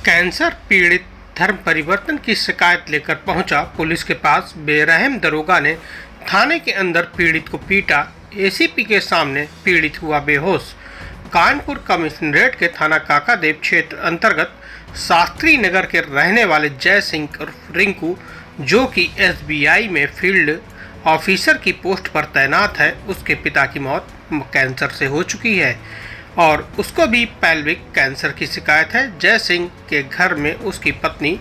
Cancer पीड़ित धर्म परिवर्तन की शिकायत लेकर पहुंचा पुलिस के पास। बेरहम दरोगा ने थाने के अंदर पीड़ित को पीटा। एसीपी के सामने पीड़ित हुआ बेहोश। कानपुर कमिश्नरेट के थाना काकादेव क्षेत्र अंतर्गत शास्त्री नगर के रहने वाले जय सिंह उर्फ रिंकू, जो कि एसबीआई में फील्ड ऑफिसर की पोस्ट पर तैनात है, उसके पिता की मौत कैंसर से हो चुकी है और उसको भी पैल्विक कैंसर की शिकायत है। जय सिंह के घर में उसकी पत्नी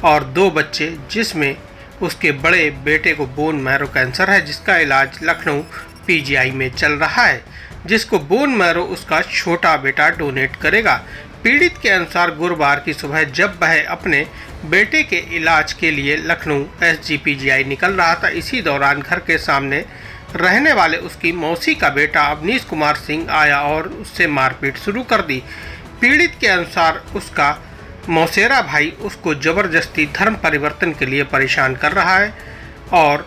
और 2 बच्चे, जिसमें उसके बड़े बेटे को बोन मैरो कैंसर है, जिसका इलाज लखनऊ पीजीआई में चल रहा है, जिसको बोन मैरो उसका छोटा बेटा डोनेट करेगा। पीड़ित के अनुसार गुरुवार की सुबह जब वह अपने बेटे के इलाज के लिए लखनऊ एसजीपीजीआई निकल रहा था, इसी दौरान घर के सामने रहने वाले उसकी मौसी का बेटा अवनीश कुमार सिंह आया और उससे मारपीट शुरू कर दी। पीड़ित के अनुसार उसका मौसेरा भाई उसको जबरदस्ती धर्म परिवर्तन के लिए परेशान कर रहा है और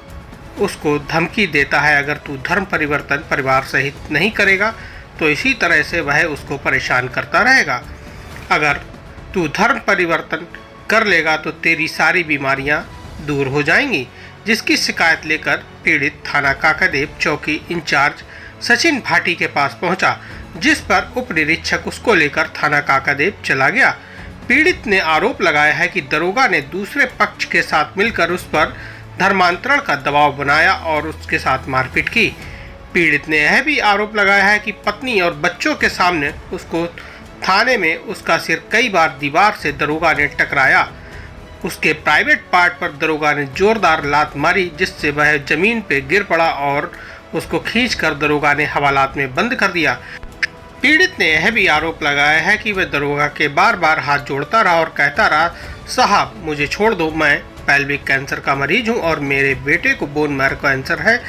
उसको धमकी देता है, अगर तू धर्म परिवर्तन परिवार सहित नहीं करेगा तो इसी तरह से वह उसको परेशान करता रहेगा। अगर तू धर्म परिवर्तन कर लेगा तो तेरी सारी बीमारियां दूर हो जाएंगी। जिसकी शिकायत लेकर पीड़ित थाना काकादेव चौकी इंचार्ज सचिन भाटी के पास पहुंचा, जिस पर उप निरीक्षक उसको लेकर थाना काकादेव चला गया। पीड़ित ने आरोप लगाया है कि दरोगा ने दूसरे पक्ष के साथ मिलकर उस पर धर्मांतरण का दबाव बनाया और उसके साथ मारपीट की। पीड़ित ने यह भी आरोप लगाया है कि पत्नी और बच्चों के सामने उसको थाने में उसका सिर कई बार दीवार से दरोगा ने टकराया। उसके प्राइवेट पार्ट पर दरोगा ने जोरदार लात मारी, जिससे वह जमीन पे गिर पड़ा और उसको खींचकर दरोगा ने हवालात में बंद कर दिया। पीड़ित ने यह भी आरोप लगाया है कि वह दरोगा के बार बार हाथ जोड़ता रहा और कहता रहा, साहब मुझे छोड़ दो, मैं पैल्विक कैंसर का मरीज हूं और मेरे बेटे को बोन मैरो कैंसर है,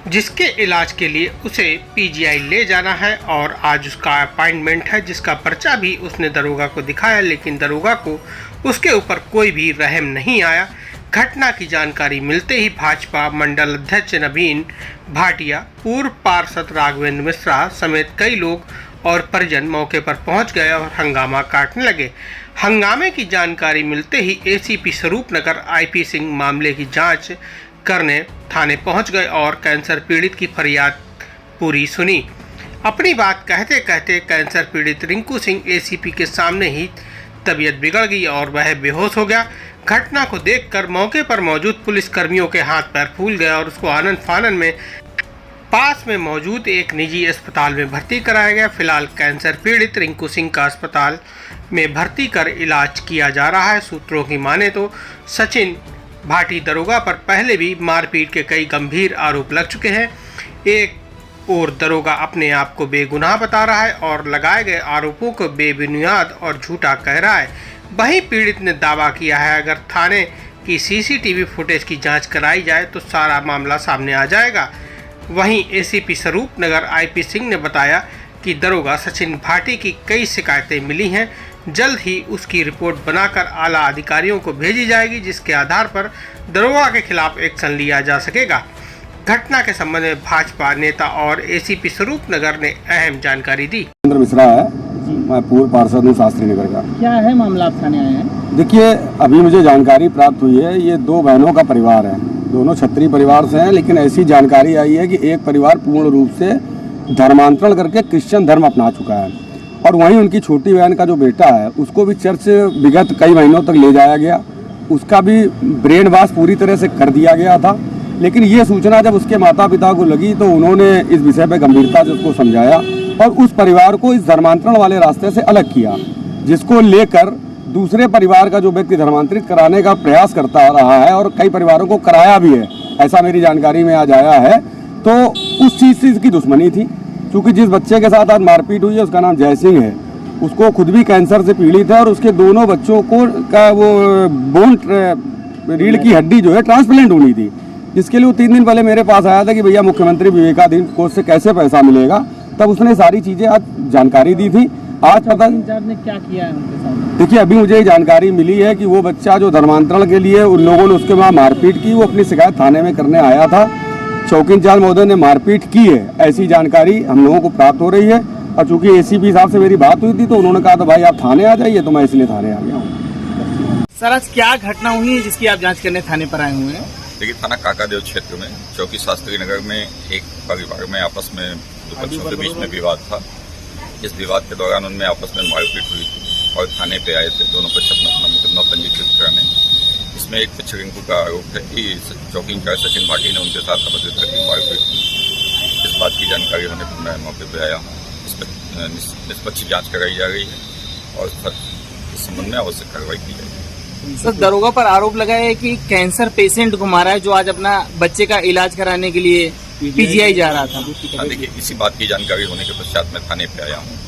जिसके इलाज के लिए उसे पीजीआई ले जाना है और आज उसका अपॉइंटमेंट है, जिसका पर्चा भी उसने दरोगा को दिखाया, लेकिन दरोगा को उसके ऊपर कोई भी रहम नहीं आया। घटना की जानकारी मिलते ही भाजपा मंडल अध्यक्ष नवीन भाटिया, पूर्व पार्षद राघवेंद्र मिश्रा समेत कई लोग और परिजन मौके पर पहुंच गए और हंगामा काटने लगे। हंगामे की जानकारी मिलते ही एसीपी स्वरूपनगर आईपी सिंह मामले की जांच करने थाने पहुंच गए और कैंसर पीड़ित की फरियाद पूरी सुनी। अपनी बात कहते कहते कैंसर पीड़ित रिंकू सिंह एसीपी के सामने ही तबीयत बिगड़ गई और वह बेहोश हो गया। घटना को देखकर मौके पर मौजूद पुलिस कर्मियों के हाथ पैर फूल गए और उसको आनन फानन में पास में मौजूद एक निजी अस्पताल में भर्ती कराया गया। फिलहाल कैंसर पीड़ित रिंकू सिंह का अस्पताल में भर्ती कर इलाज किया जा रहा है। सूत्रों की माने तो सचिन भाटी दरोगा पर पहले भी मारपीट के कई गंभीर आरोप लग चुके हैं। एक और दरोगा अपने आप को बेगुनाह बता रहा है और लगाए गए आरोपों को बेबुनियाद और झूठा कह रहा है। वहीं पीड़ित ने दावा किया है, अगर थाने की सीसीटीवी फुटेज की जांच कराई जाए तो सारा मामला सामने आ जाएगा। वहीं एसीपी स्वरूपनगर आईपी सिंह ने बताया कि दरोगा सचिन भाटी की कई शिकायतें मिली हैं, जल्द ही उसकी रिपोर्ट बनाकर आला अधिकारियों को भेजी जाएगी, जिसके आधार पर दरोगा के खिलाफ एक्शन लिया जा सकेगा। घटना के संबंध में भाजपा नेता और एसीपी स्वरूपनगर ने अहम जानकारी दी। मिश्रा है, मैं पूर्व पार्षद हूँ शास्त्री नगर का। क्या है मामला, आप थाने आए हैं? देखिए, अभी मुझे जानकारी प्राप्त हुई है, ये 2 बहनों का परिवार है, दोनों क्षत्रिय परिवार से हैं, लेकिन ऐसी जानकारी आई है कि एक परिवार पूर्ण रूप से धर्मांतरण करके क्रिश्चियन धर्म अपना चुका है और वहीं उनकी छोटी बहन का जो बेटा है उसको भी चर्च विगत कई महीनों तक ले जाया गया, उसका भी ब्रेन वॉश पूरी तरह से कर दिया गया था। लेकिन ये सूचना जब उसके माता पिता को लगी तो उन्होंने इस विषय पर गंभीरता से उसको समझाया और उस परिवार को इस धर्मांतरण वाले रास्ते से अलग किया, जिसको लेकर दूसरे परिवार का जो व्यक्ति धर्मांतरित कराने का प्रयास करता रहा है और कई परिवारों को कराया भी है, ऐसा मेरी जानकारी में आज आया है। तो उस चीज़ से इसकी दुश्मनी थी, क्योंकि जिस बच्चे के साथ आज मारपीट हुई है उसका नाम जय सिंह है, उसको खुद भी कैंसर से पीड़ित है और उसके दोनों बच्चों को का वो बोन रीढ़ की हड्डी जो है ट्रांसप्लांट होनी थी, जिसके लिए वो 3 दिन पहले मेरे पास आया था कि भैया मुख्यमंत्री विवेकाधीन कोष से कैसे पैसा मिलेगा, तब उसने सारी चीज़ें आज जानकारी दी थी। आज पता इंचार्ज ने क्या किया है उनके साथ? देखिए, अभी मुझे जानकारी मिली है कि वो बच्चा जो धर्मांतरण के लिए उन लोगों ने उसके वहाँ मारपीट की, वो अपनी शिकायत थाने में करने आया था। चौकी इंचार्ज महोदय ने मारपीट की है, ऐसी जानकारी हम लोगों को प्राप्त हो रही है। और चूंकि एसीपी साहब से मेरी बात हुई थी तो उन्होंने कहा था भाई आप थाने आ जाइए, तो मैं इसलिए थाने आ गया हूँ। सर आज क्या घटना हुई है जिसकी आप जांच करने थाने पर आए हुए हैं? देखिए, थाना काकादेव क्षेत्र में चौकी शास्त्री नगर में एक परिवार में आपस में दो पक्षों के बीच में विवाद था। इस विवाद के दौरान उनमें आपस में मारपीट हुई थी और थाने पे आए थे दोनों पक्ष अपना अपना मुकदमा पंजीकृत कराने। इसमें एक पक्ष रिंकू का आरोप है कि चौकी इंचार्ज सचिन भाटी ने उनके साथ अभद्र करके मारपीट की। इस बात की जानकारी होने पर मैं मौके पर आया हूँ। इस पर निष्पक्ष जाँच कराई जा रही है और इस संबंध में आवश्यक कार्रवाई की जाएगी। सर दरोगा पर आरोप लगाया है कि कैंसर पेशेंट को मारा है जो आज अपना बच्चे का इलाज कराने के लिए पीजीआई जा रहा था। हाँ, देखिए, इसी बात की जानकारी होने के पश्चात मैं थाने पे आया हूँ।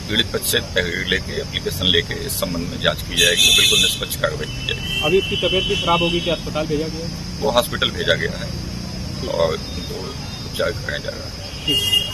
पीड़ित पक्ष से तहरीर लेके एप्लीकेशन लेके इस संबंध में जांच की जाएगी, तो बिल्कुल निष्पक्ष कार्रवाई की जाएगी। अभी उसकी तबीयत भी खराब होगी कि अस्पताल भेजा गया? वो हॉस्पिटल भेजा गया है और उनको उपचार कराया जा रहा है।